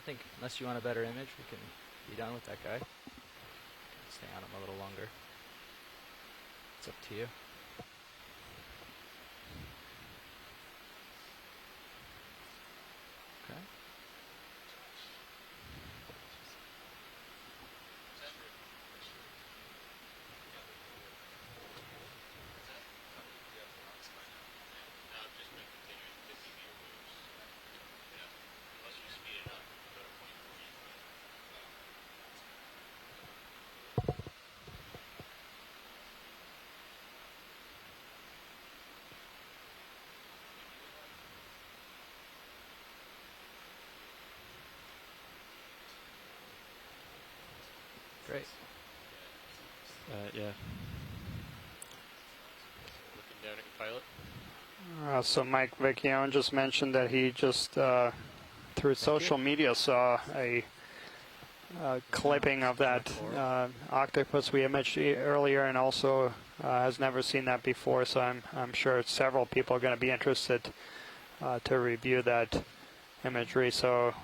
think unless you want a better image, we can be done with that guy. Stay on him a little longer. It's up to you. Okay. Great. Yeah. Looking down at your pilot. So Mike Vecchione just mentioned that he just, through social media, saw a clipping of that octopus we imaged earlier, and also has never seen that before. So I'm sure several people are going to be interested to review that imagery. So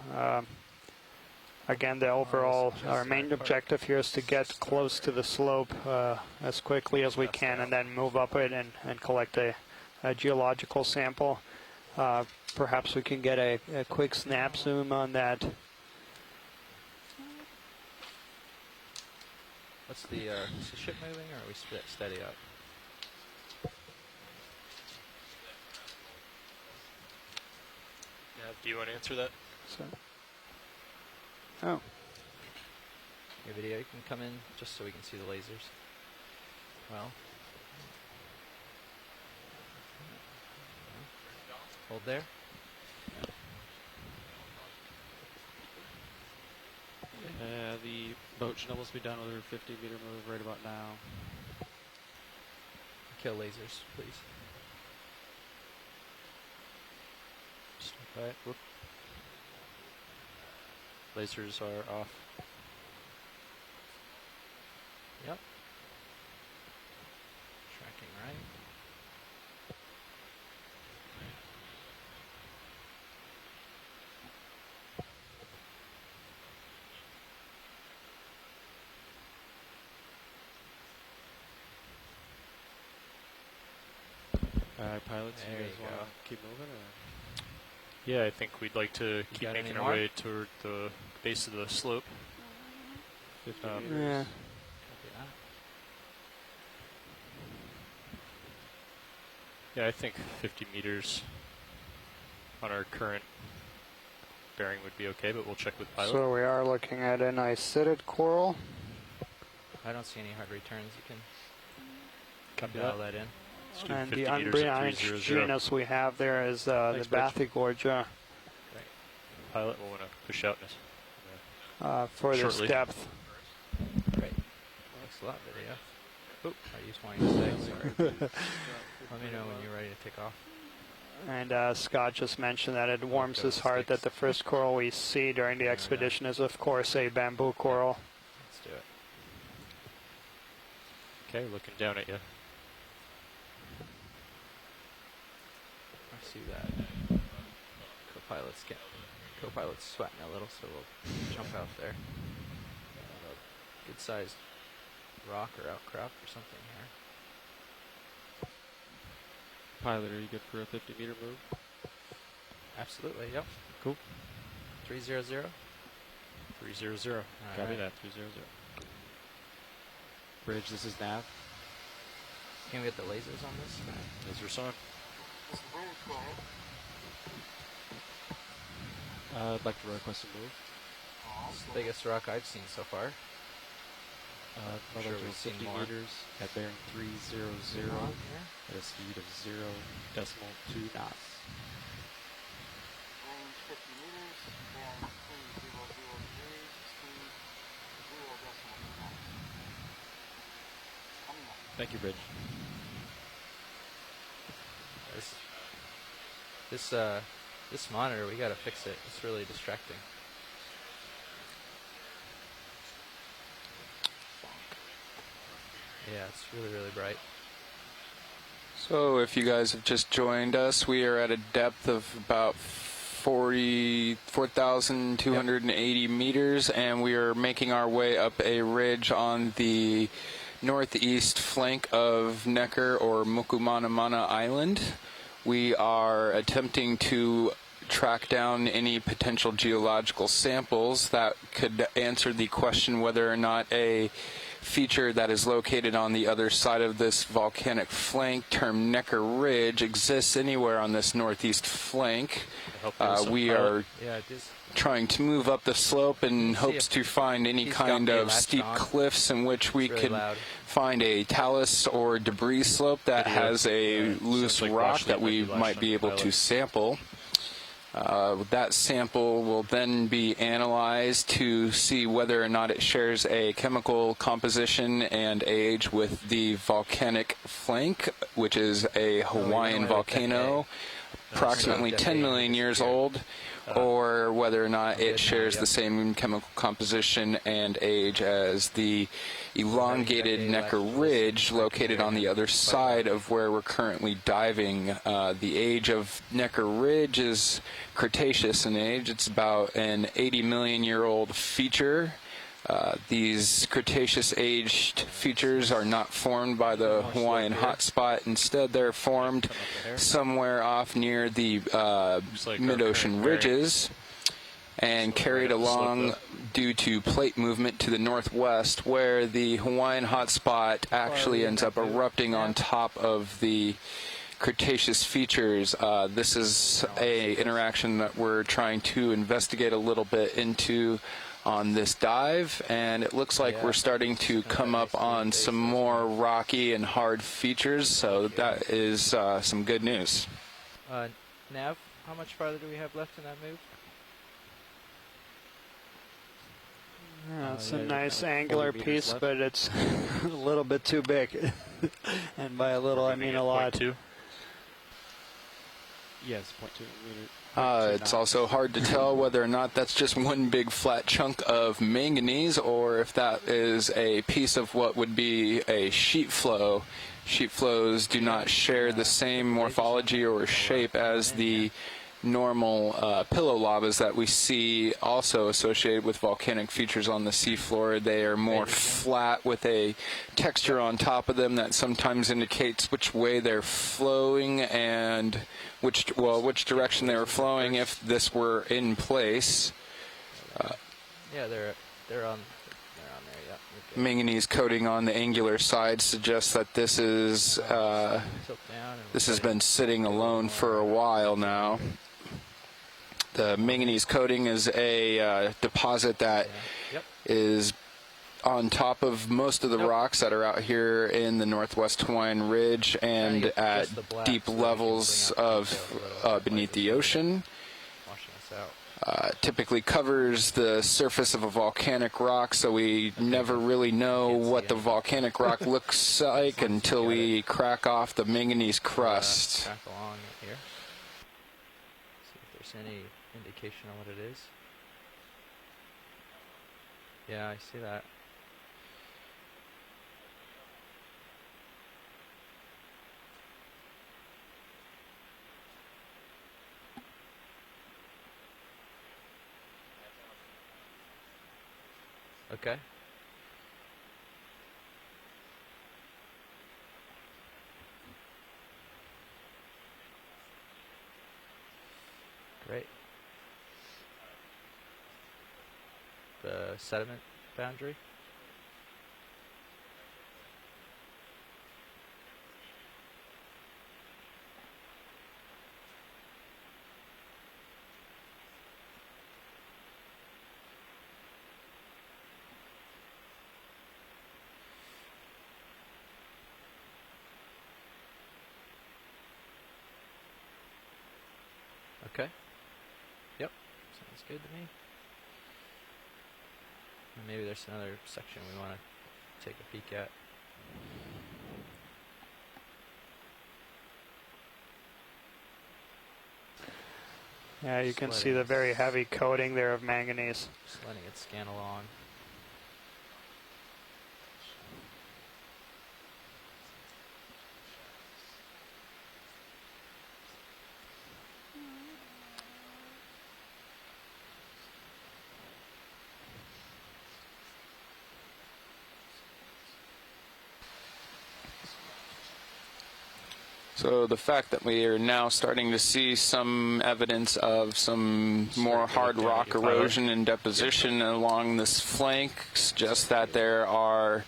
again, the overall, our main objective here is to get close to the slope as quickly as we can, and then move up it and collect a geological sample. Perhaps we can get a quick snap zoom on that. What's the, is the ship moving, or are we steady up? Yeah, do you want to answer that? So, oh. Your video, you can come in just so we can see the lasers. Well. Hold there. The boat should almost be done with her 50-meter move right about now. Kill lasers, please. Stop that. Whoop. Lasers are off. Yep. Tracking right. Pilots, There you guys you want go. to keep moving? Or? Yeah, I think we'd like to keep got making any our more? way toward the base of the slope. 50 meters. Yeah. Copy that. Yeah, I think 50 meters on our current bearing would be okay, but we'll check with pilot. So we are looking at an isotid coral. I don't see any hard returns. You can Copy dial that in. Let's do And 50 the meters at unbranched 300. genus we have there is the Thanks, Bridge. Bathygorgia Pilot will want to push out this. for this Shortly. depth. Great. Thanks a lot, video. Oop, are you wanting to say? Sorry. Let me know when you're ready to take off. And Scott just mentioned that it warms his heart that the first coral we see during the expedition is, of course, a bamboo coral. Let's do it. Okay, looking down at you. I see that. Co-pilot's sweating a little, so we'll jump out there. A good-sized rock or outcrop or something here. Pilot, are you good for a 50-meter move? Absolutely, yep. Cool. 300. 300. Copy right. that. 300. Bridge, this is nav. Can we get the lasers on this? Lasers on. I'd like to request a move. It's the biggest rock I've seen so far. Another sure we've seen 50 more. meters at bearing 300 at a speed of 0.2 knots. Range 50 meters, bearing 3003, speed 0.2 knots. Coming up. Thank you, Bridge. This monitor, we gotta fix it. It's really distracting. Yeah, it's really, really bright. So if you guys have just joined us, we are at a depth of about 4,280 meters, and we are making our way up a ridge on the northeast flank of Necker or Mukumanamana Island. We are attempting to track down any potential geological samples that could answer the question whether or not a feature that is located on the other side of this volcanic flank, termed Necker Ridge, exists anywhere on this northeast flank. We are trying to move up the slope in hopes to find any kind of steep cliffs in which we could find a talus or debris slope that has a loose rock that we might be able to sample. That sample will then be analyzed to see whether or not it shares a chemical composition and age with the volcanic flank, which is a Hawaiian volcano, approximately 10 million years old, or whether or not it shares the same chemical composition and age as the elongated Necker Ridge located on the other side of where we're currently diving. The age of Necker Ridge is Cretaceous in age. It's about an 80 million year old feature. These Cretaceous-aged features are not formed by the Hawaiian hotspot. Instead, they're formed somewhere off near the mid-ocean ridges and carried along due to plate movement to the northwest, where the Hawaiian hotspot actually ends up erupting on top of the Cretaceous features. This is a interaction that we're trying to investigate a little bit into on this dive, and it looks like we're starting to come up on some more rocky and hard features, so that is some good news. Nav, how much farther do we have left in that move? Yeah, it's a nice angular piece, but it's a little bit too big. And by a little, I mean a lot. 0.2? Yes, 0.2 meter. It's also hard to tell whether or not that's just one big flat chunk of manganese or if that is a piece of what would be a sheet flow. Sheet flows do not share the same morphology or shape as the normal pillow lavas that we see also associated with volcanic features on the seafloor. They are more flat with a texture on top of them that sometimes indicates which way they're flowing and which direction they were flowing if this were in place. Yeah, they're on there. Yeah. Okay. Manganese coating on the angular side suggests that this has been sitting alone for a while now. The manganese coating is a deposit that is on top of most of the rocks that are out here in the northwest Hawaiian Ridge and at deep levels of beneath the ocean. Typically covers the surface of a volcanic rock, so we never really know what the volcanic rock looks like until we crack off the manganese crust. Track along here. See if there's any indication on what it is. Yeah, I see that. Okay. Great. The sediment boundary. Okay. Yep. Sounds good to me. And maybe there's another section we want to take a peek at. Yeah, you can see the very heavy coating there of manganese. Just letting it scan along. So the fact that we are now starting to see some evidence of some more hard rock erosion and deposition along this flank suggests that there are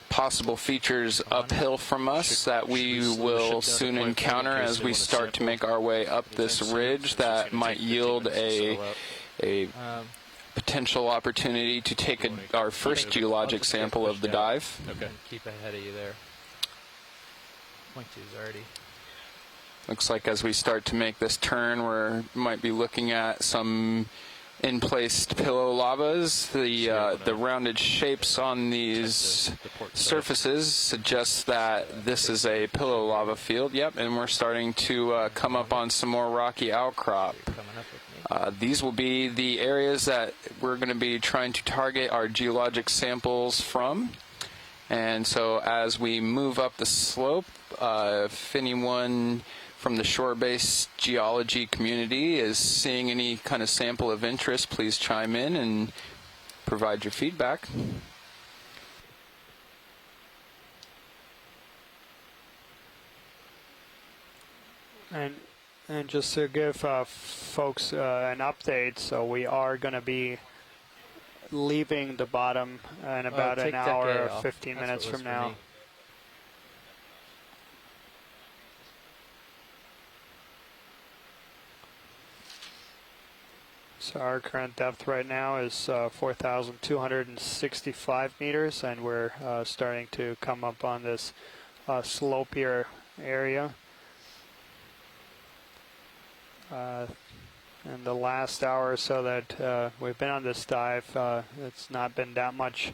possible features uphill from us that we will soon encounter as we start to make our way up this ridge that might yield a potential opportunity to take our first geologic sample of the dive. Okay. Keep ahead of you there. Point 2 is already. Looks like as we start to make this turn, we might be looking at some in-placed pillow lavas. The rounded shapes on these surfaces suggest that this is a pillow lava field. Yep, and we're starting to come up on some more rocky outcrop. Coming up with me. These will be the areas that we're going to be trying to target our geologic samples from. And so as we move up the slope, if anyone from the shore-based geology community is seeing any kind of sample of interest, please chime in and provide your feedback. And just to give folks an update, so we are going to be leaving the bottom in about an hour or 15 minutes from now. So our current depth right now is 4,265 meters, and we're starting to come up on this slopier area. In the last hour or so that we've been on this dive, it's not been that much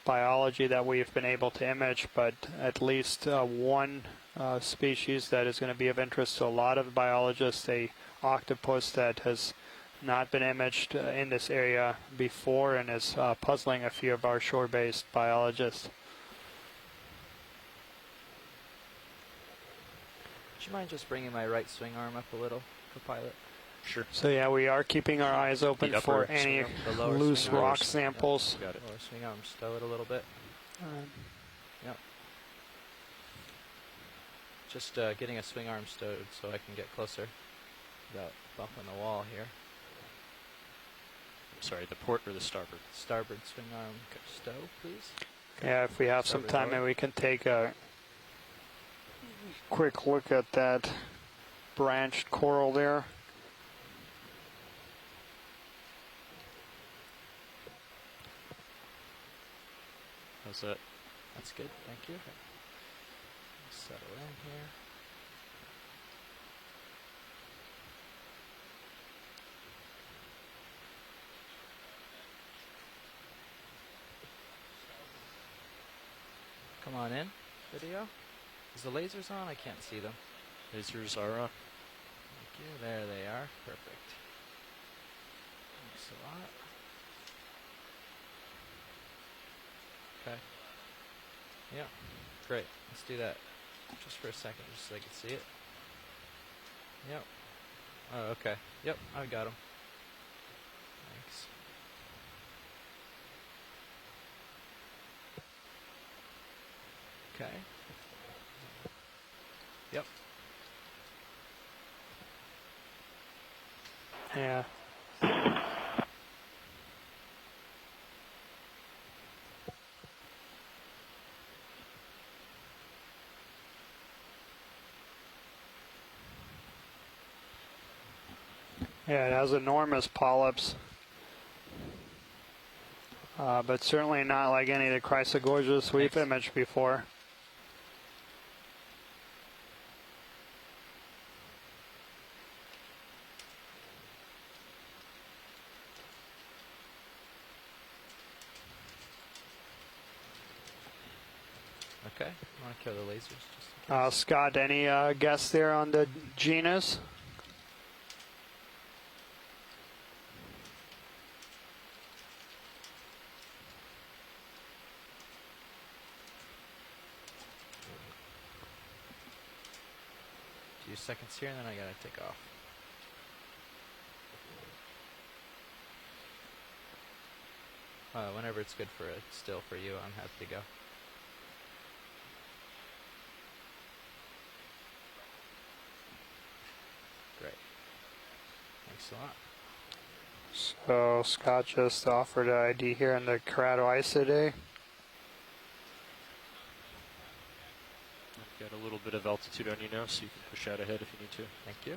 biology that we've been able to image, but at least one species that is going to be of interest to a lot of biologists, a octopus that has not been imaged in this area before and is puzzling a few of our shore-based biologists. Would you mind just bringing my right swing arm up a little, co-pilot? Sure. So yeah, we are keeping our eyes open The for upper any swing arm, the lower loose swing arm. rock samples. Got it. Lower swing arm, stow it a little bit. Yep. Just getting a swing arm stowed so I can get closer without bumping the wall here. Sorry, the port or the starboard? Starboard swing arm stow, please. Yeah, if we have some time, maybe we can take a quick look at that branched coral there. How's that? That's good, thank you. Settle in here. Come on in, video. Is the lasers on? I can't see them. Lasers are on. Thank you. There they are. Perfect. Thanks a lot. Okay. Yeah. Great. Let's do that. Just for a second, just so I can see it. Yep. Oh, okay. Yep, I got them. Thanks. Okay. Yep. Yeah. Yeah, it has enormous polyps, but certainly not like any of the chrysogorges we've imaged before. Okay. I want to kill the lasers just in case. Scott, any guess there on the genus? Few seconds here and then I gotta take off. Whenever it's good for it, still for you, I'm happy to go. Thanks a lot. So Scott just offered an ID here in the Corrado ice today. Got a little bit of altitude on you now, so you can push out ahead if you need to. Thank you.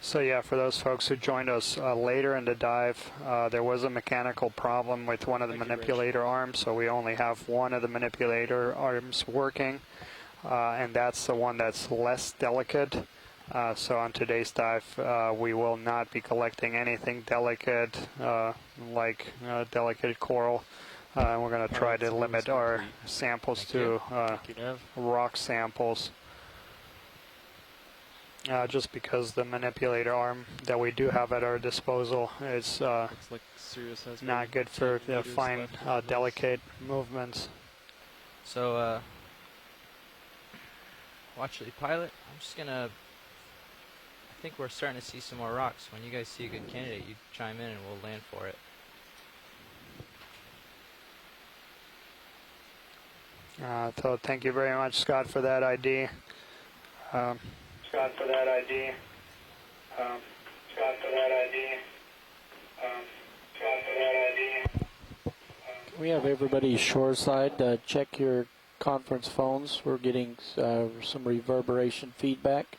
So yeah, for those folks who joined us later in the dive, there was a mechanical problem with one of the manipulator arms, so we only have one of the manipulator arms working, and that's the one that's less delicate. So on today's dive, we will not be collecting anything delicate, like delicate coral. We're going to try to limit our samples to rock samples. Just because the manipulator arm that we do have at our disposal is Looks like Sirius has not good for the fine, delicate movements. So, watch the pilot. I'm just gonna. I think we're starting to see some more rocks. When you guys see a good candidate, you chime in and we'll land for it. So thank you very much, Scott, for that ID. Scott for that ID. Scott for that ID. Scott for that ID. We have everybody shoreside. Check your conference phones. We're getting some reverberation feedback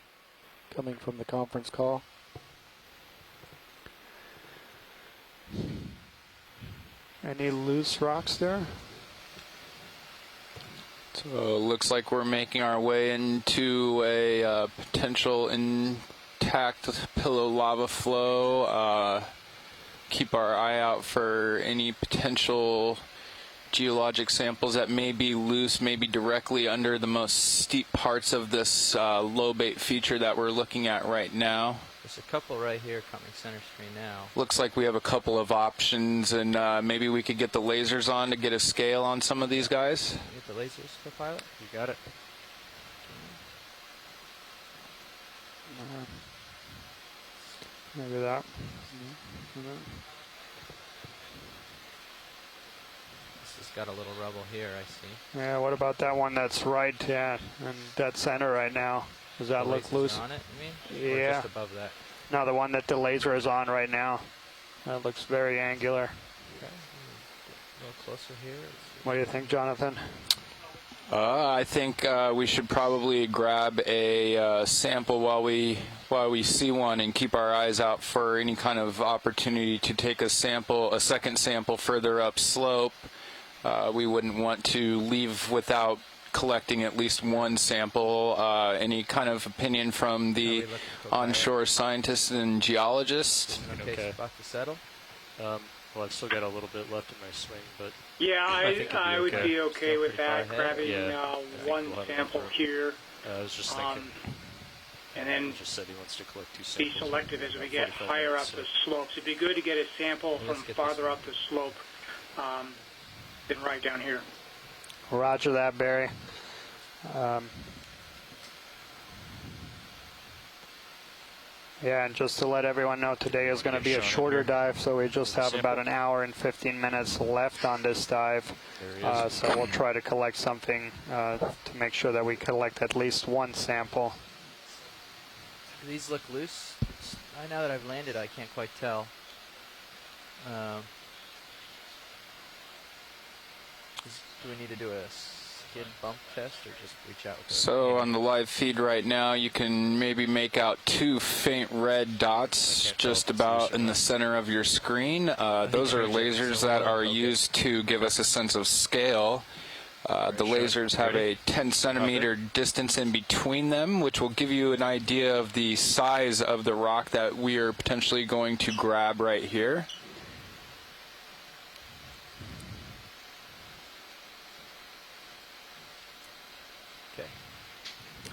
coming from the conference call. Any loose rocks there? So it looks like we're making our way into a potential intact pillow lava flow. Keep our eye out for any potential geologic samples that may be loose, maybe directly under the most steep parts of this lobate feature that we're looking at right now. There's a couple right here coming center screen now. Looks like we have a couple of options, and maybe we could get the lasers on to get a scale on some of these guys. Get the lasers, co-pilot. You got it. Maybe that. This has got a little rubble here, I see. Yeah, what about that one that's right, yeah, in dead center right now? Does that The look lasers loose? on it, you mean? Or Yeah. just above that? No, the one that the laser is on right now. That looks very angular. Okay. A little closer here. Let's see. What do you think, Jonathan? I think we should probably grab a sample while we see one, and keep our eyes out for any kind of opportunity to take a second sample further up slope. We wouldn't want to leave without collecting at least one sample. Any kind of opinion from the onshore scientists and geologists? Okay. About to settle. Well, I've still got a little bit left in my swing, but Yeah, think it'd be I would okay. be okay Still with that, pretty far ahead. grabbing Yeah, I think one we'll have sample enough. here, I was just thinking. and then He just said he wants to collect 2 be samples. selective as we About get 45 higher up minutes, the so- slopes. It'd be good to get a sample Well, let's from get farther this up the slope than right down here. Roger that, Barry. Yeah, and just to let everyone know, today is going to be a shorter dive, so we just have about an hour and 15 minutes left on this dive. There he is. So we'll try to collect something to make sure that we collect at least one sample. Do these look loose? Now that I've landed, I can't quite tell. Do we need to do a skid bump test or just reach out? With So on the live feed right now, you can maybe make out 2 faint red dots just about in the center of your screen. Those are lasers that are used to give us a sense of scale. The lasers have a 10 centimeter distance in between them, which will give you an idea of the size of the rock that we are potentially going to grab right here. Okay.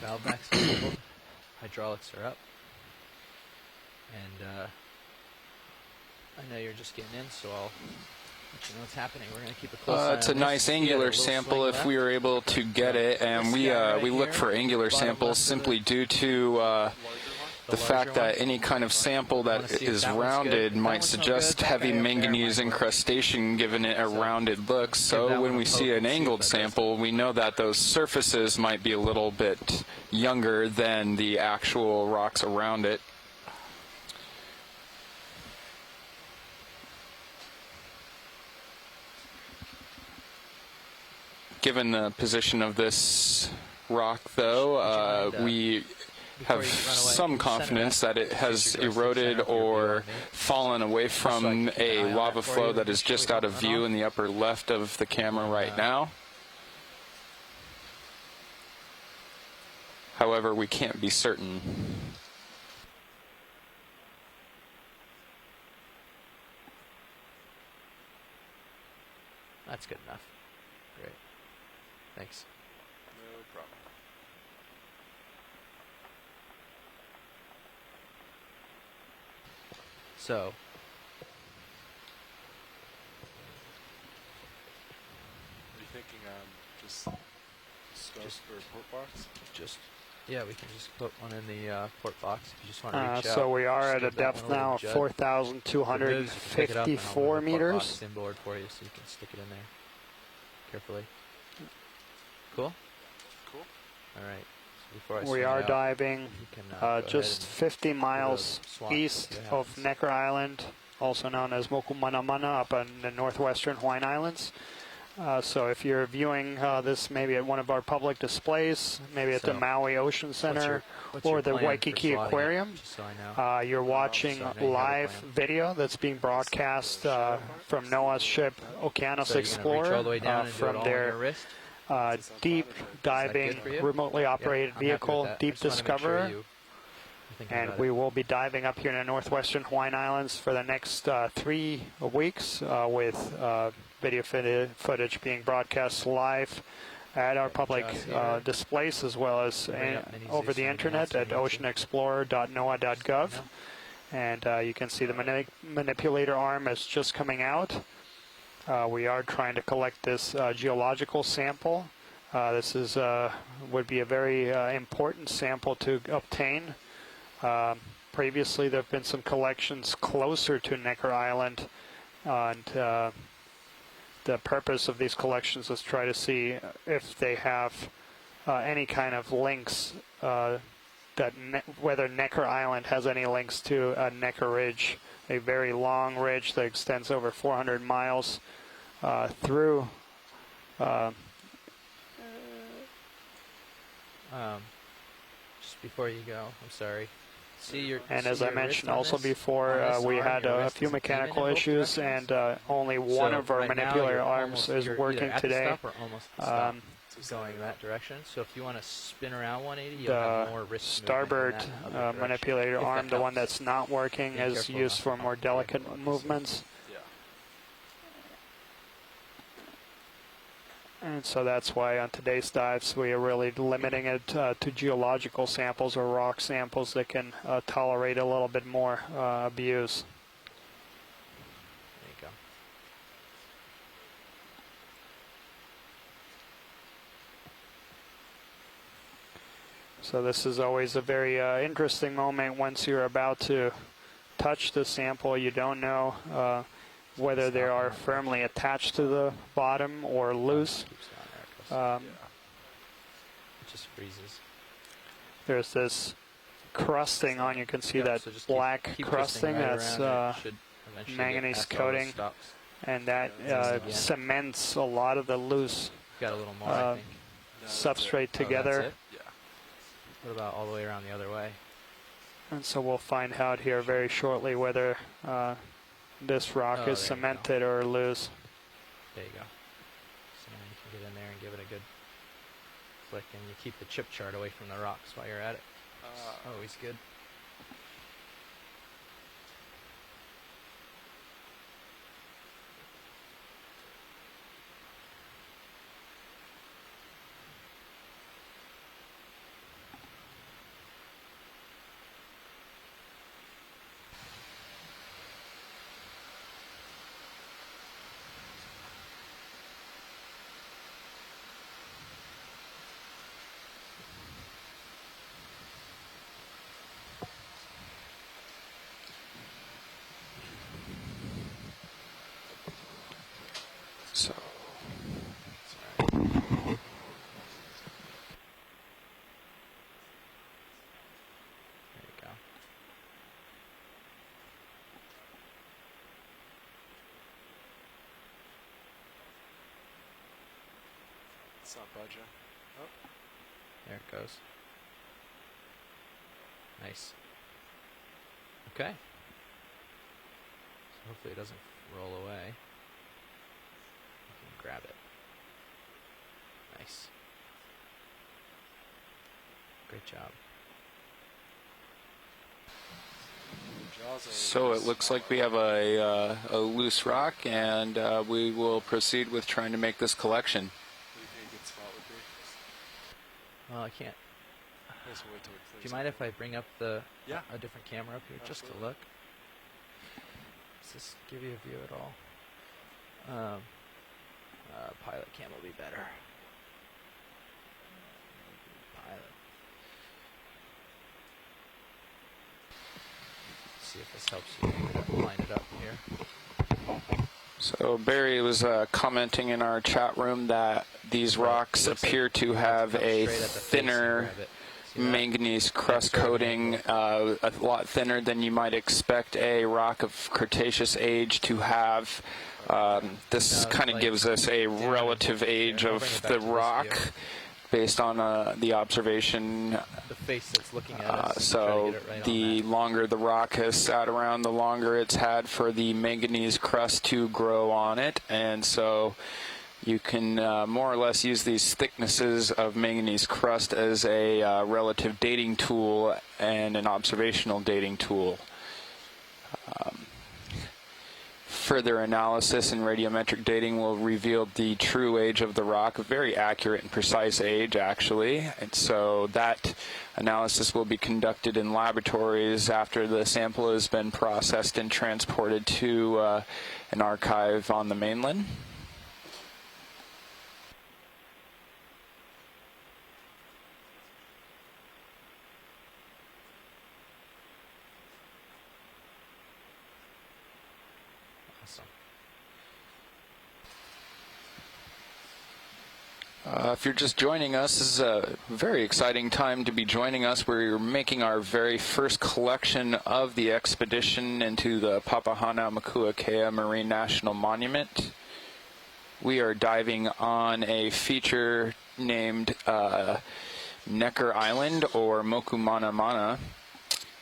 Valve backs are enabled. Hydraulics are up. And I know you're just getting in, so I'll let you know what's happening. We're going to keep a close eye on It's a this. nice We had a angular little sample swing if left. we were able to get it, and This we guy right we look here, for angular bottom samples left of simply the- due to the fact that any kind of sample that is rounded might suggest heavy manganese incrustation given it a rounded look. So when we see an angled sample, we know that those surfaces might be a little bit younger than the actual rocks around it. Given the position of this rock, though, we have some confidence that it has eroded or fallen away from a lava flow that is just out of view in the upper left of the camera right now. However, we can't be certain. That's good enough. Great. Thanks. No problem. So, Are you thinking just scope or port box? yeah, we can just put one in the port box if you just want to reach out. So we are Just at a give that depth one a now little of jud. 4,254 meters. Inboard for you, so you can stick it in there carefully. Cool. Cool. All right. So before I We swing it are out, diving you can, go ahead just and 50 miles swap, east see what of happens. Necker Island, also known as Mokumanamana, up in the northwestern Hawaiian Islands. So if you're viewing this maybe at one of our public displays, maybe at the So, Maui Ocean Center or the Waikiki Aquarium, Just so I know. you're watching so I know you have a live plan. video that's being broadcast from NOAA's ship Okeanos So you're gonna reach all the way down Explorer and do it from all on your their wrist? deep diving, for you? remotely operated I'm happy with vehicle, that. I Deep just wanna make sure Discoverer. you're thinking And about we it. will be diving up here in the northwestern Hawaiian Islands for the next 3 weeks with video footage being broadcast live at our public displays as well as Bring up mini over Zeus the and anything else internet at you need to. oceanexplorer.noaa.gov. And you can see the manipulator arm is just coming out. We are trying to collect this geological sample. This is would be a very important sample to obtain. Previously, there have been some collections closer to Necker Island, and the purpose of these collections is try to see if they have any kind of links whether Necker Island has any links to Necker Ridge, a very long ridge that extends over 400 miles through. Just before you go, I'm sorry. And see as I your mentioned wrist on also this? before, On this we arm, had your a wrist few is even in mechanical both issues, directions? and only one So of our right now manipulator you're arms is you're working either at today. The stop or almost at the stop. Going that direction. So if you want to spin around 180, you'll have more wrist starboard movement in that other direction, manipulator if that arm, the one helps. that's not working, Be is careful used not for to more bump the vehicle delicate up. movements. Yeah. And so that's why on today's dives we are really limiting it to geological samples or rock samples that can tolerate a little bit more abuse. There you go. So this is always a very interesting moment once you're about to touch the sample. You don't know whether they are firmly attached to the bottom or loose. Keeps going there, it goes. It just freezes. There's this crusting on. You can see Yep, that so just black keep crusting. twisting right That's around it. Should eventually get manganese past all those coating. stops. and that again. cements a lot of the loose Got a little more, I think. substrate Oh, together. that's it? Yeah. What about all the way around the other way? And so we'll find out here very shortly whether this rock Oh, is there you cemented or loose. There you go. So now you can get in there and give it a good flick, and you keep the chip chart away from the rocks while you're at it. Always good. It's not budging. Oh. There it goes. Nice. Okay. So hopefully it doesn't roll away. You can grab it. Nice. Great job. So it looks like we have a loose rock, and we will proceed with trying to make this collection. What do you think a good spot would be? Well, I can't. I guess we'll wait till it clears Do you mind up. if I bring up the Yeah. a different camera up here just to Absolutely. look? Does this give you a view at all? Pilot cam will be better. Pilot. See if this helps you line it up here. So Barry was commenting in our chat room that these rocks Looks like appear to you have to come a straight at the face and thinner grab it. See that? manganese crust Sort of coating, a lot thinner than you might expect a rock of Cretaceous age to have. This No, kind of like gives us a down relative here. age I'll bring of it back the to this rock view. based on the observation. The face that's looking at us. So try to get it right the on longer the rock has sat around, the longer it's had for the manganese crust to grow on it. And so you can more or less use these thicknesses of manganese crust as a relative dating tool and an observational dating tool. Further analysis and radiometric dating will reveal the true age of the rock, a very accurate and precise age, actually. And so that analysis will be conducted in laboratories after the sample has been processed and transported to an archive on the mainland. Awesome. If you're just joining us, this is a very exciting time to be joining us. We're making our very first collection of the expedition into the Papahanaumakuakea Marine National Monument. We are diving on a feature named Necker Island, or Mokumanamana.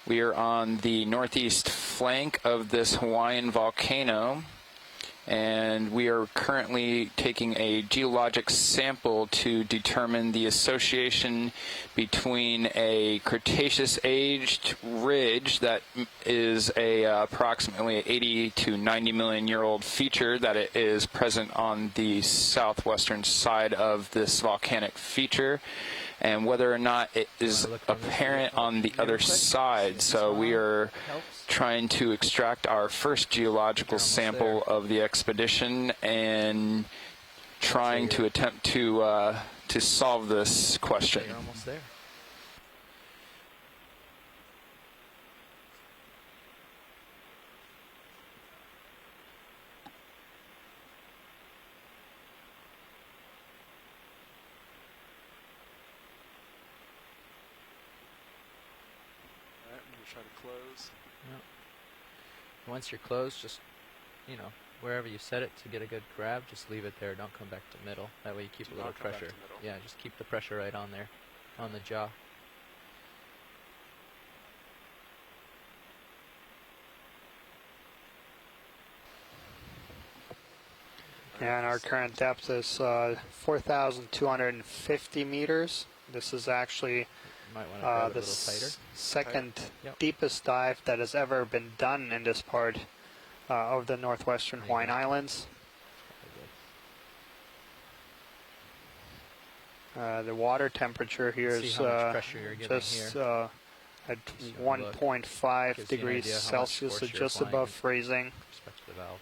We are on the northeast flank of this Hawaiian volcano, and we are currently taking a geologic sample to determine the association between a Cretaceous-aged ridge that is approximately 80 to 90 million year old feature that it is present on the southwestern side of this volcanic feature, and whether or not it is apparent on the other side. So we are trying to extract our first geological sample of the expedition and trying to attempt to solve this question. You're almost there. Alright, I'm going to try to close. Once you're closed, just, wherever you set it to get a good grab, just leave it there. Don't come back to middle. That way you keep Do a little not come back pressure. to middle. Yeah, just keep the pressure right on there, on the jaw. And our current depth is 4,250 meters. This is actually You might want to grab it the a little tighter. second Yep. deepest dive that has ever been done in this part of the northwestern There you Hawaiian go. Islands. Probably The water temperature here good. is See how much pressure you're getting just here. at Just have a look. 1.5 Gives you an degrees idea how much Celsius, so force you're just applying above with freezing. respect to the valve.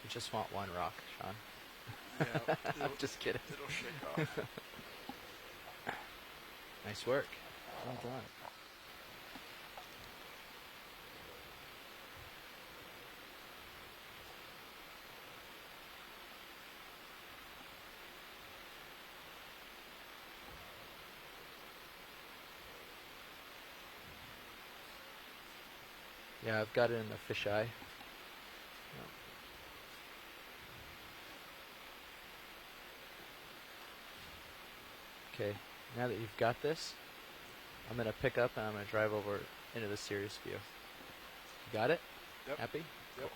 You just want one rock, Sean. Yeah, I'm just kidding. it'll shake off. Nice work. Well done. Yeah, I've got it in the fisheye. Okay, now that you've got this, I'm going to pick up and I'm going to drive over into the Sirius view. You got it? Yep. Happy? Yep.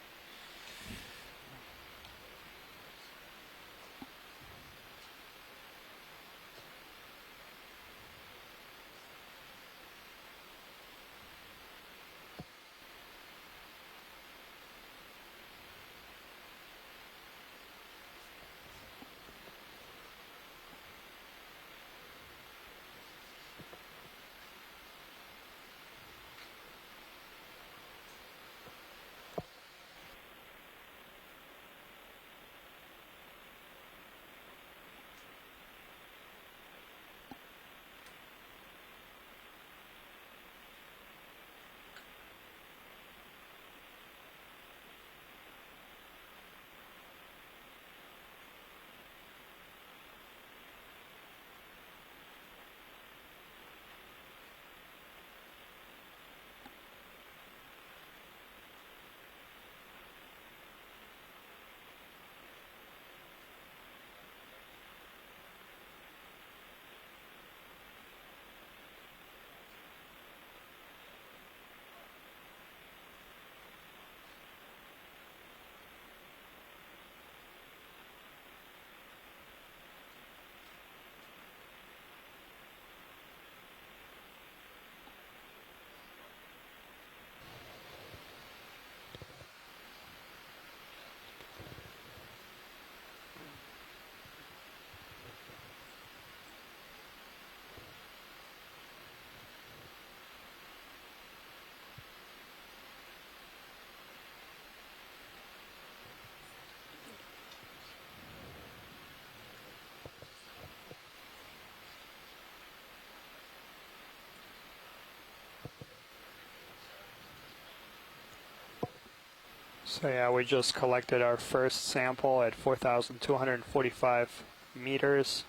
So yeah, we just collected our first sample at 4,245 meters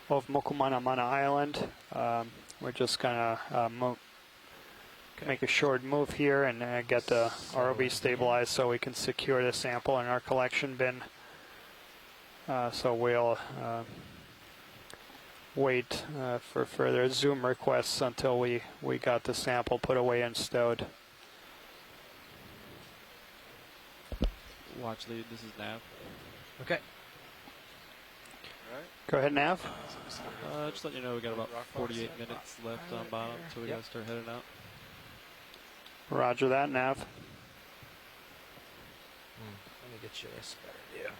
of Mokumanamana Island. We're just gonna make a short move here and get the ROV stabilized so we can secure the sample in our collection bin. So we'll wait for further zoom requests until we got the sample put away and stowed. Watch lead, this is Nav. Okay. Go ahead, Nav. Just letting you know we got about 48 minutes left on bottom, so we gotta start heading out. Roger that, Nav. Let me get you this better view.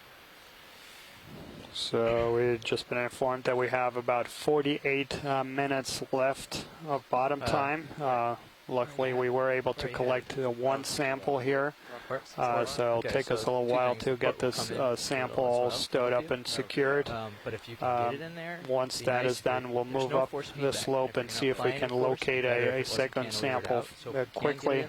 So we've just been informed that we have about 48 minutes left of bottom time. Luckily, we were able to collect one sample here, so it'll take us a little while to get this sample all stowed up and secured. But if you can get it in there, Once that is done, we'll move up the slope and see if we can locate a second sample quickly.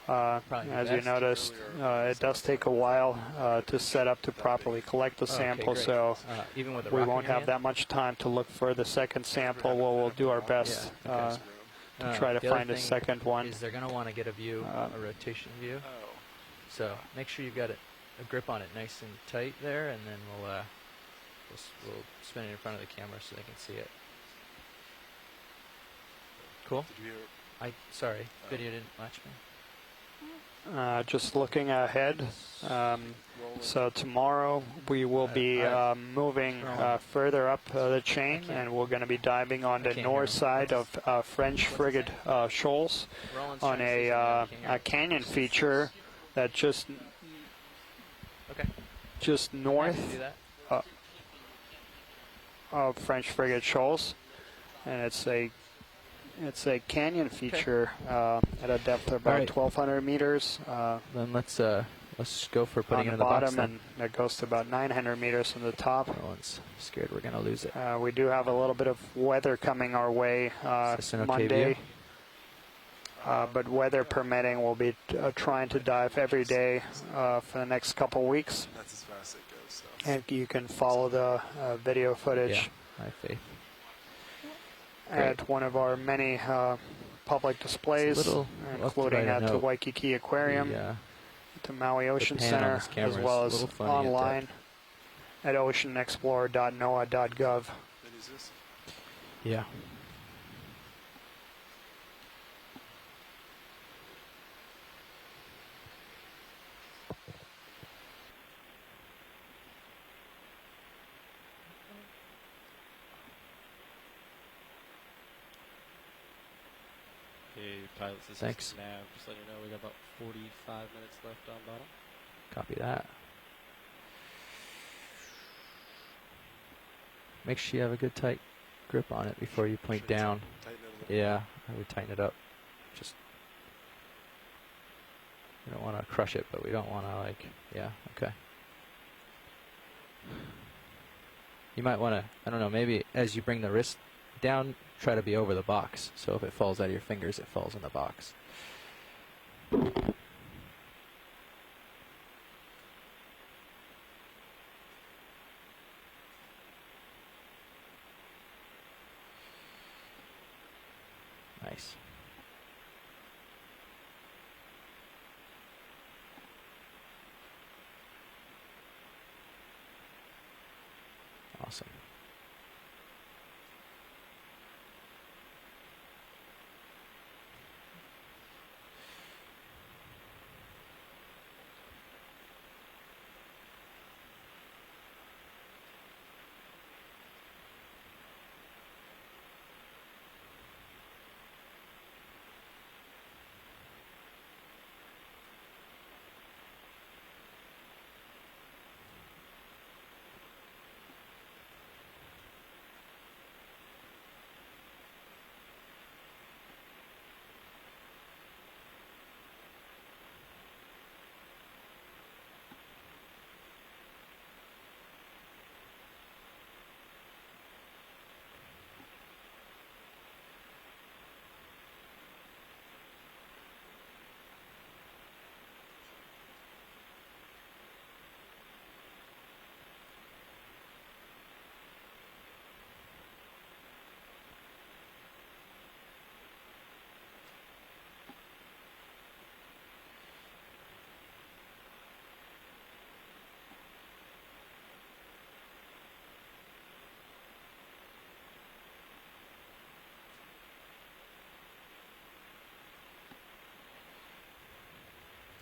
As you noticed, it does take a while to set up to properly collect the sample, so we won't have that much time to look for the second sample. We'll do our best to try to find a second one. Is they're going to want to get a view, a rotation view. So make sure you've got a grip on it nice and tight there, and then we'll spin it in front of the camera so they can see it. Cool. Sorry, video didn't watch me. Just looking ahead, so tomorrow we will be moving further up the chain, and we're going to be diving on the north side of French frigate shoals on a canyon feature that just north of French frigate shoals, and it's a canyon feature at a depth of about 1,200 meters. Then let's go for putting it in the bottom, box. and it goes to about 900 meters from the top. Everyone's scared we're gonna lose it. We do have a little bit of weather coming our way Monday, but weather permitting, we'll be trying to dive every day for the next couple weeks. That's as fast as it goes. So. And you can follow the video footage I have faith. at one of our many public displays, We'll have to including write a at the note. Waikiki Aquarium, The Maui Ocean pan on Center, this camera as is well a as little funny at online at oceanexplorer.noaa.gov. That is this. yeah. Okay, pilots, this Thanks. is Nav. Just letting you know we got about 45 minutes left on bottom. Copy that. Make sure you have a good tight grip on it before you point Sure, down. tighten it a little. Yeah, I would tighten it up. Just we don't want to crush it, but we don't want to like, yeah, okay. You might want to, I don't know, maybe as you bring the wrist down, try to be over the box. So if it falls out of your fingers, it falls in the box. Nice. Awesome.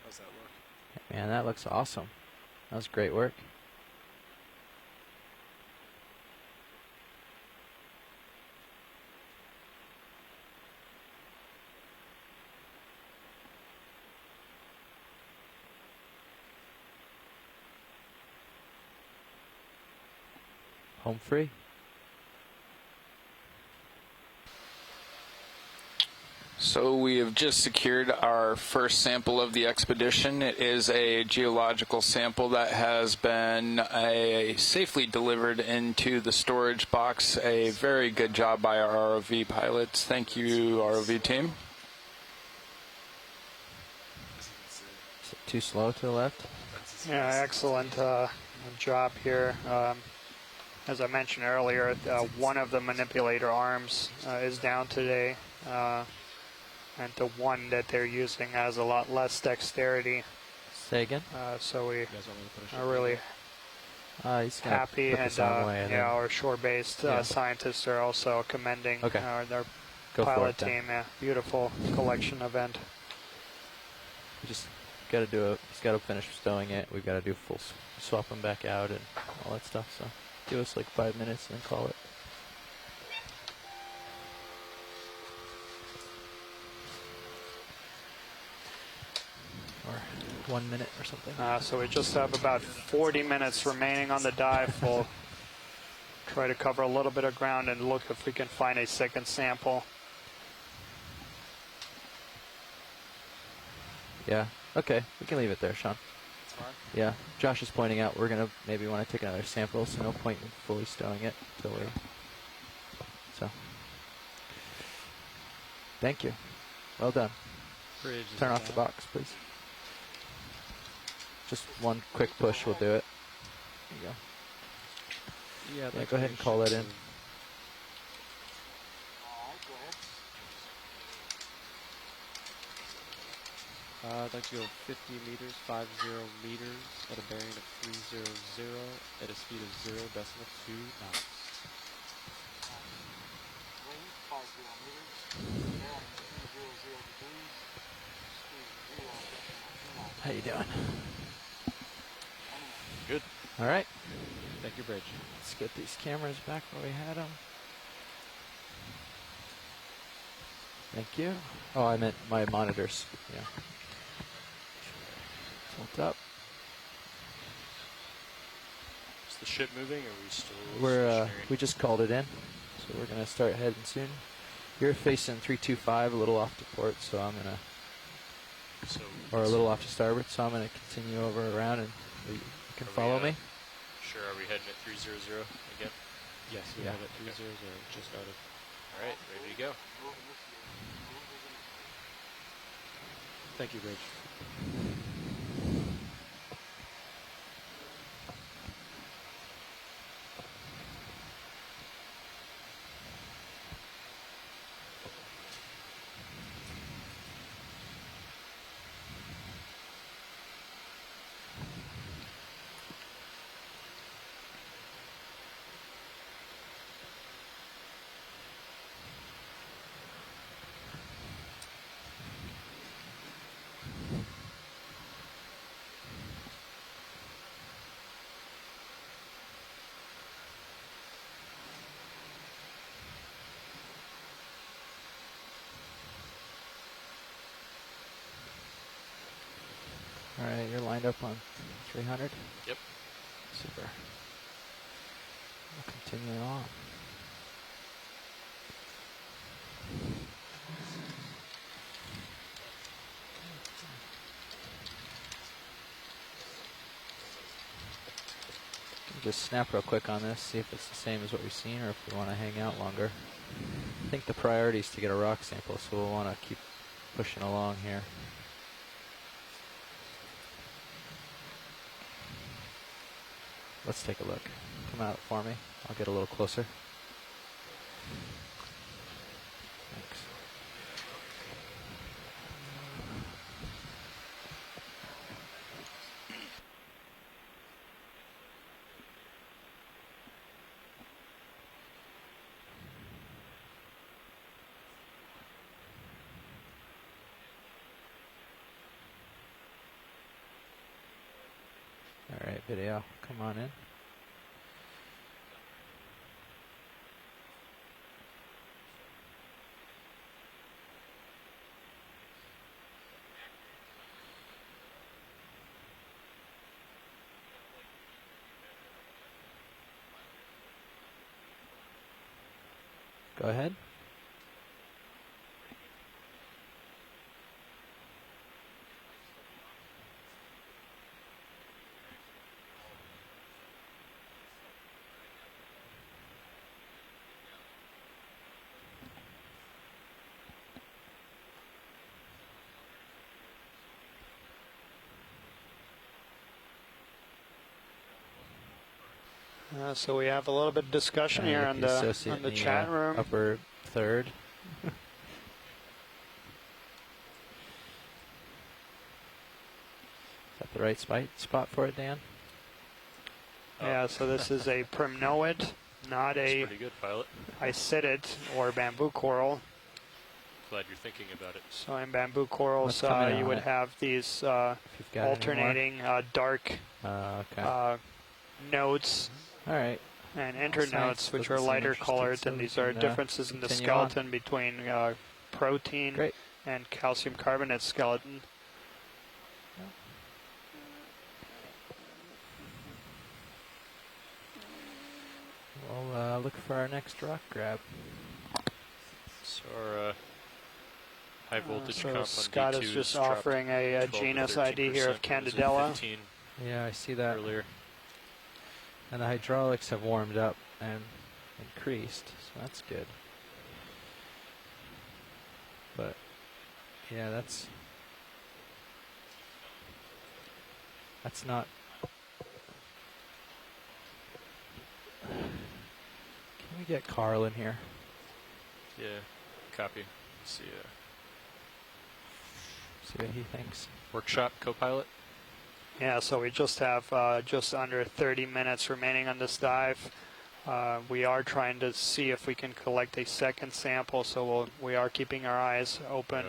How's that look? Man, that looks awesome. That was great work. Home free. So we have just secured our first sample of the expedition. It is a geological sample that has been safely delivered into the storage box. A very good job by our ROV pilots. Thank you, ROV team. As you can see, Is it too slow to the left? that's as Yeah, fast as excellent job here. As I mentioned earlier, one of the manipulator arms is down today, and the one that they're using has a lot less dexterity. Say again? So we You guys want me to put a are short really He's gonna happy, put and this on way and yeah, then our shore-based Yeah. scientists are also commending Okay. their go for pilot it then. team. Yeah, beautiful collection event. We just gotta do it. He's gotta finish stowing it. We've gotta do full swap him back out and all that stuff. So give us like 5 minutes and then call it. Or 1 minute or something. So we just have about 40 minutes remaining on the dive. We'll try to cover a little bit of ground and look if we can find a second sample. Yeah. Okay. We can leave it there, Sean. It's fine. Yeah. Josh is pointing out we're gonna maybe want to take another sample, so no point in fully stowing it until we. So. Thank you. Well done. bridge. is Turn off the down. box, please. Just one quick push will do it. There you go. Yeah, Yeah, go ahead and call that in. Alright, go ahead. I'd like to go 50 meters, 50 meters at a bearing of 300 at a speed of 0.2 knots. How you doing? Good. All right. Thank you, Bridge. Let's get these cameras back where we had them. Thank you. Oh, I meant my monitors. Yeah. Tilt up. Is the ship moving, or are we still We're stationary? we just called it in, so we're gonna start heading soon. You're facing 325, a little off to port, so I'm gonna, So or a little off to starboard, so I'm gonna continue over around, and you can Are we, follow me. Sure. Are we heading at 300 again? Yes, we Yeah. have it 300. Just started. All right, ready to go. Thank you, Bridge. All right, you're lined up on 300. Yep. Super. We'll continue on. Just snap real quick on this, see if it's the same as what we've seen, or if we want to hang out longer. I think the priority is to get a rock sample, so we'll want to keep pushing along here. Let's take a look. Come out for me. I'll get a little closer. Thanks. All right, video, come on in. Go ahead. So we have a little bit of discussion here on the chat room. Upper third. Is that the right spot for it, Dan? Yeah, so this is a primnoid, not That's a pretty good, pilot. isidid or bamboo coral. Glad you're thinking about it. So in bamboo corals, What's coming out you on would it? have these If you've got alternating dark okay. nodes All right. and That's internodes, nice. which Doesn't are seem lighter interesting, colored, so and we these are can, differences in the continue on. skeleton between protein Great. and calcium carbonate skeleton. We'll look for our next rock grab. So our high voltage So comp on Scott D2 is just dropped offering a 12 to genus ID here of 13%. It was at Candidella. 15 Yeah, I see that. earlier. And the hydraulics have warmed up and increased, so that's good. But yeah, that's not. Can we get Carl in here? Yeah, copy. See, See See what he thinks. Workshop co-pilot. Yeah, so we just have just under 30 minutes remaining on this dive. We are trying to see if we can collect a second sample, so we are keeping our eyes open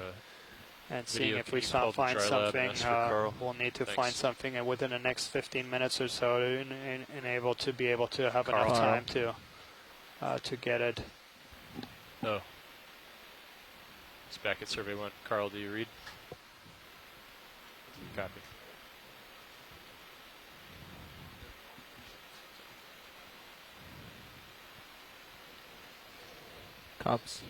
and seeing video, if can we you call the find dry lab something. and ask for Carl? We'll need to Thanks. find something within the next 15 minutes or so and able to be able to have Carl. enough time to get it. Oh. It's back at Survey 1. Carl, do you read? Copy. Cops.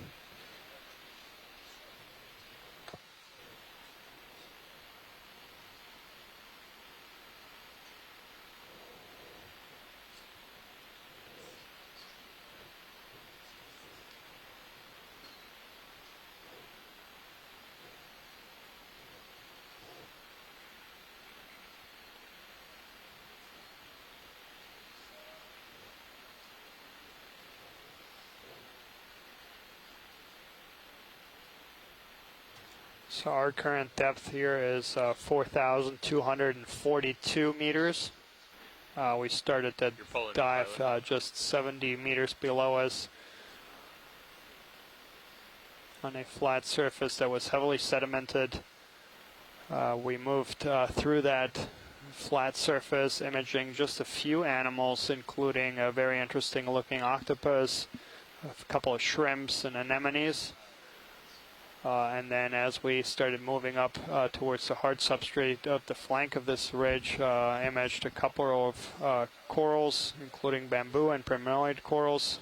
So our current depth here is 4,242 meters. We started the You're pulling dive pilot. just 70 meters below us on a flat surface that was heavily sedimented. We moved through that flat surface, imaging just a few animals, including a very interesting looking octopus, a couple of shrimps and anemones. And then as we started moving up towards the hard substrate of the flank of this ridge, imaged a couple of corals, including bamboo and primnoid corals,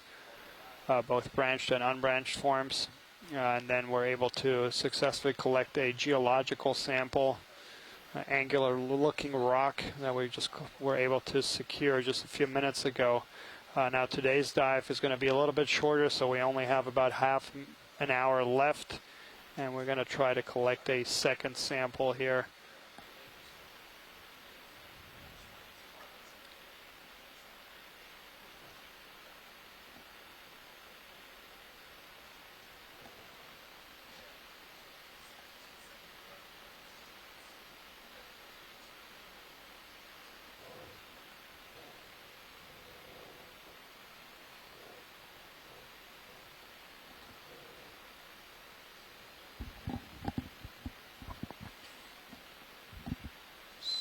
both branched and unbranched forms. And then we're able to successfully collect a geological sample, angular looking rock that we just were able to secure just a few minutes ago. Now today's dive is going to be a little bit shorter, so we only have about half an hour left. And we're going to try to collect a second sample here.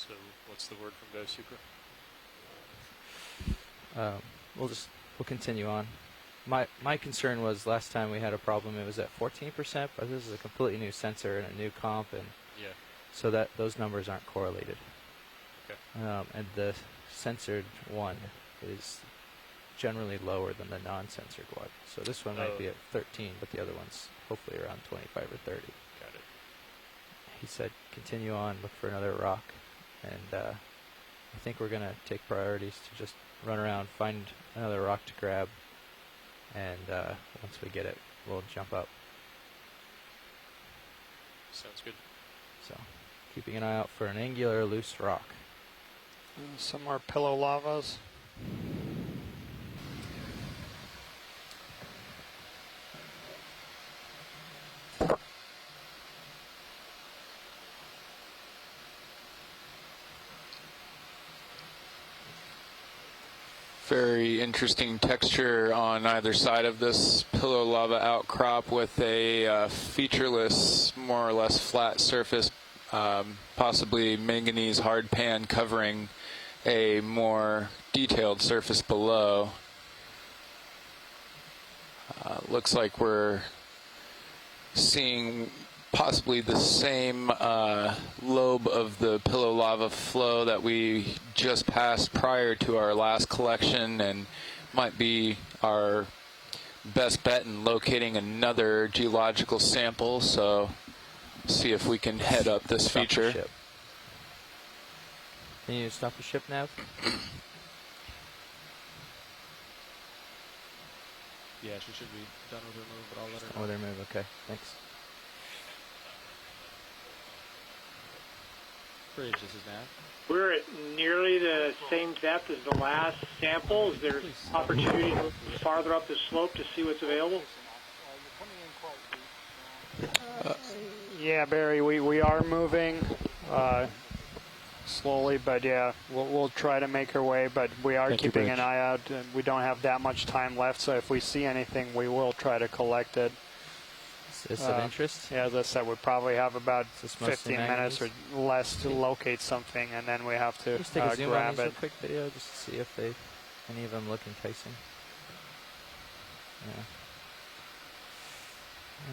So, what's the word from Go Super? We'll continue on. My concern was last time we had a problem, it was at 14%, but this is a completely new sensor and a new comp, and Yeah. so that those numbers aren't correlated. Okay. And the censored one is generally lower than the non-censored one. So this one might be at 13, but the other one's hopefully around 25 or 30. Got it. He said, continue on, look for another rock. And I think we're going to take priorities to just run around, find another rock to grab. And once we get it, we'll jump up. Sounds good. So keeping an eye out for an angular loose rock. Some more pillow lavas. Very interesting texture on either side of this pillow lava outcrop with a featureless, more or less flat surface, possibly manganese hard pan covering a more detailed surface below. Looks like we're seeing possibly the same lobe of the pillow lava flow that we just passed prior to our last collection, and might be our best bet in locating another geological sample. So see if we can head up this Stop the feature. ship. Can you stop the ship, Nav? Yeah, she should be done with her move, but I'll let her know. Oh, their move. Okay, thanks. Bridge, this is Nav. We're at nearly the same depth as the last sample. Is there opportunity to look farther up the slope to see what's available? Yeah, Barry, we are moving slowly, but yeah, we'll try to make our way, but we are Thank you, keeping an Bridge. eye out. And we don't have that much time left, so if we see anything, we will try to collect it. Is this of interest? Yeah, as I said, we probably have about Is this mostly 15 minutes or less to locate something, and then we have to Just take a zoom on grab these it. real quick video just to see if any of them look enticing. Yeah.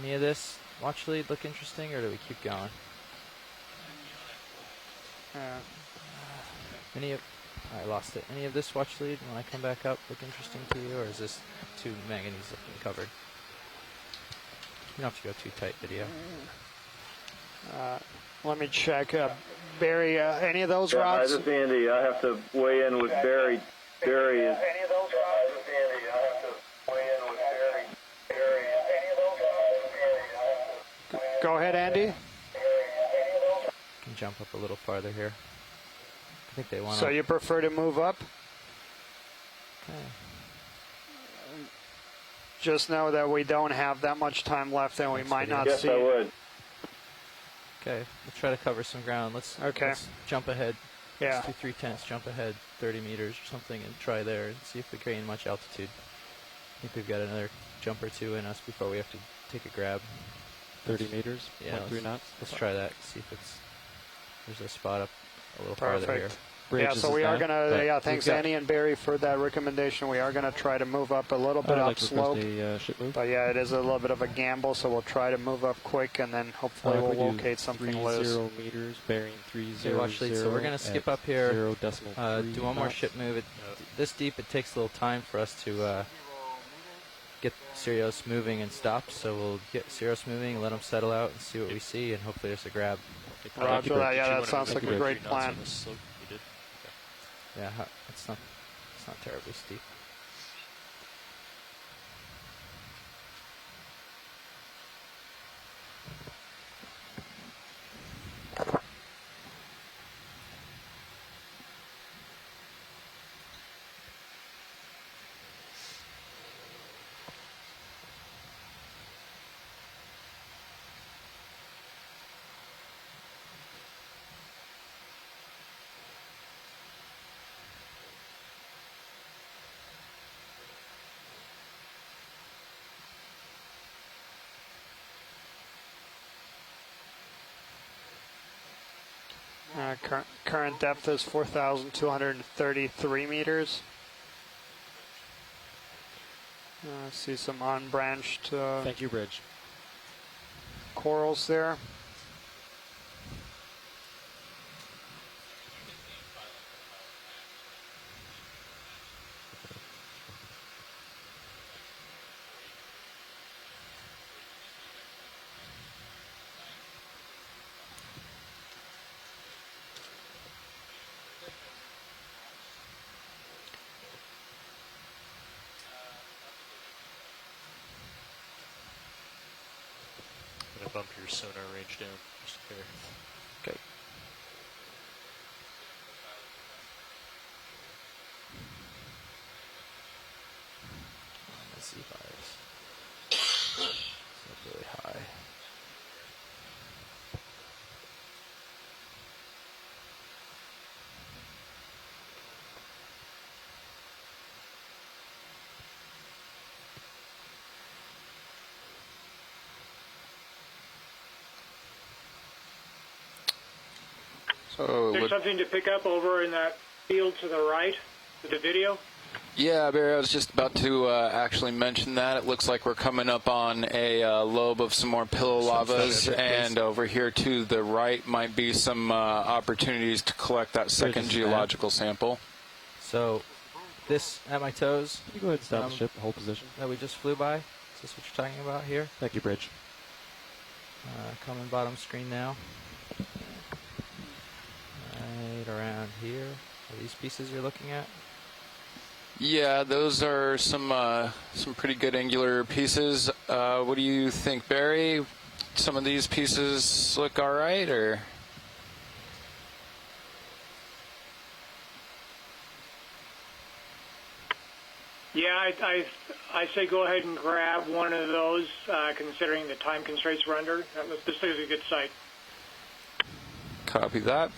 Any of this watch lead look interesting, or do we keep going? I lost it. Any of this watch lead when I come back up look interesting to you, or is this too manganese looking covered? You don't have to go too tight video. Let me check. Barry, any of those Hi, rods? this is Andy. I have to weigh in with Barry. Barry is. Go ahead, Andy. Can jump up a little farther here. I think they want So you prefer to move up? Okay. Just know that we don't have that much time left, and we might not Yes, see. I would. Okay, we'll try to cover some ground. Let's jump ahead. Yeah. Let's do 3/10, jump ahead 30 meters or something and try there and see if we gain much altitude. I think we've got another jump or two in us before we have to take a grab. 30 meters, Yeah, 0.3 knots. Let's try that, see if there's a spot up a little farther here. Bridge, Yeah, this so is we are Dan. going to, But thanks we've got- Andy and Barry for that recommendation. We are going to try to move up a little bit I'd like up to slope. request a ship move. But yeah, it is a little bit of a gamble, so we'll try to move up quick, and then hopefully If we'll we do locate something 30 loose. meters, bearing 300. Okay, watch lead. So we're going to skip up here, 0.3 do one more knots. ship move. This deep, it takes a little time for us to get Sirius moving and stop. So we'll get Sirius moving, let them settle out, and see what we see, and hopefully there's a grab. Roger that. Yeah, that sounds like a great Knots plan. on this slope we did. Yeah, it's not terribly steep. Current depth is 4,233 meters. See some unbranched Thank you, Bridge. corals there. I'm gonna bump your sonar range down just there. Okay. Let's see if it's not really high. So, There's something to pick up over in that field to the right with the video. yeah, Barry, I was just about to actually mention that. It looks like we're coming up on a lobe of some more pillow lavas, and over here to the right might be some opportunities to collect that second geological sample. So, this at my toes Can you go ahead and stop the ship, hold position? that we just flew by. Is this what you're talking about here? Thank you, Bridge. Coming bottom screen now. Right around here. Are these pieces you're looking at? Yeah, those are some pretty good angular pieces. What do you think, Barry? Some of these pieces look all right, or? Yeah, I say go ahead and grab one of those, considering the time constraints we're under. This is a good site. Copy that.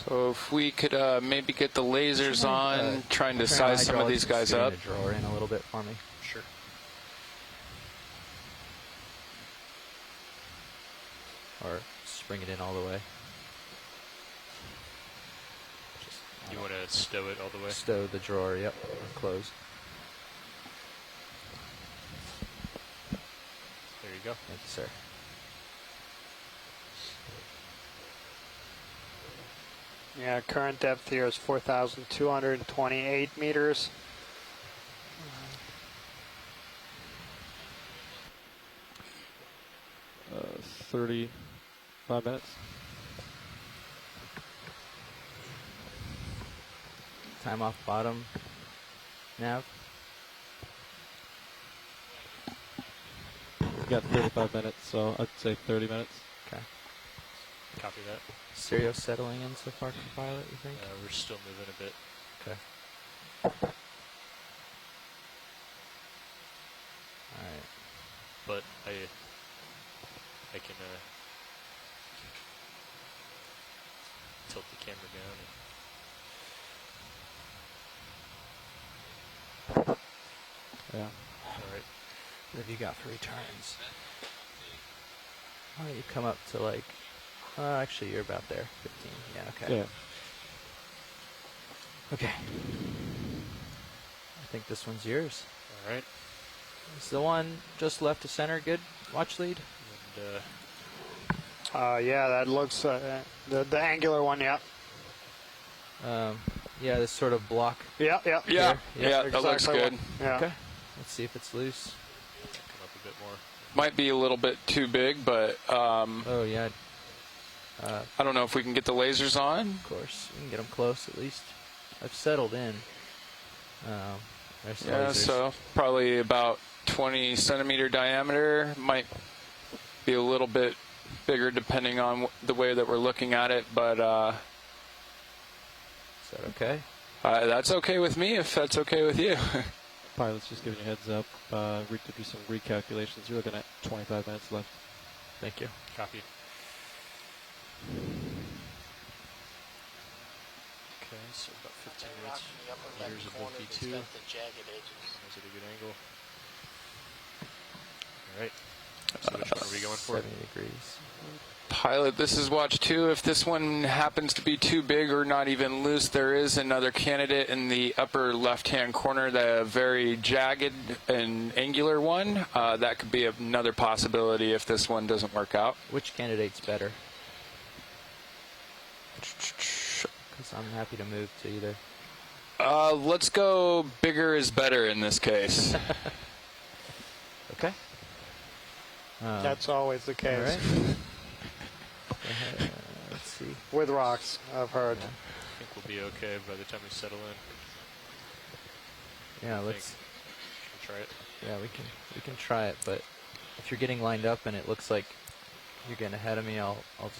So if we could maybe get the lasers on, trying to size some of these guys up. The drawer in a little bit for me. Sure. Or just bring it in all the way. You want to stow it all the way? Stow the drawer, yep, closed. There you go. Thank you, sir. Yeah, current depth here is 4,228 meters. 35 minutes. Time off bottom. Nav. We've got 35 minutes, so I'd say 30 minutes. Okay. Copy that. Stereo settling in so far, pilot, you think? We're still moving a bit. Okay. Alright. But I can tilt the camera down. Yeah. Alright. What have you got for returns? Why don't you come up to like... actually, you're about there. 15. Yeah, okay. Yeah. Okay. I think this one's yours. Alright. Is the one just left to center good? Watch lead? And, Yeah, that looks the angular one. Yeah. Yeah, this sort of block. Yeah. Yeah, Here. yeah, that looks exactly good. one. Yeah. Okay. Let's see if it's loose. come up a bit more. Might be a little bit too big, but Oh, yeah. I don't know if we can get the lasers on. Of course. We can get them close at least. I've settled in. There's the Yeah, lasers. so probably about 20 centimeter diameter. Might be a little bit bigger depending on the way that we're looking at it, but Is that okay? that's okay with me if that's okay with you. Pilot's just giving you a heads up. To do some recalculations. You're looking at 25 minutes left. Thank you. Copy. Okay, so about 15 minutes. Meters above V2. Is at a good angle. Alright. So which one are we going for? 70 degrees. Pilot, this is watch 2. If this one happens to be too big or not even loose, there is another candidate in the upper left-hand corner, the very jagged and angular one. That could be another possibility if this one doesn't work out. Which candidate's better? Because I'm happy to move to either. Let's go bigger is better in this case. Okay. That's always the case. All right. Let's see. With rocks, I've heard. I think we'll be okay by the time we settle in. Yeah, I let's. think. Should we try it? Yeah, we can try it. But if you're getting lined up and it looks like you're getting ahead of me, I'll just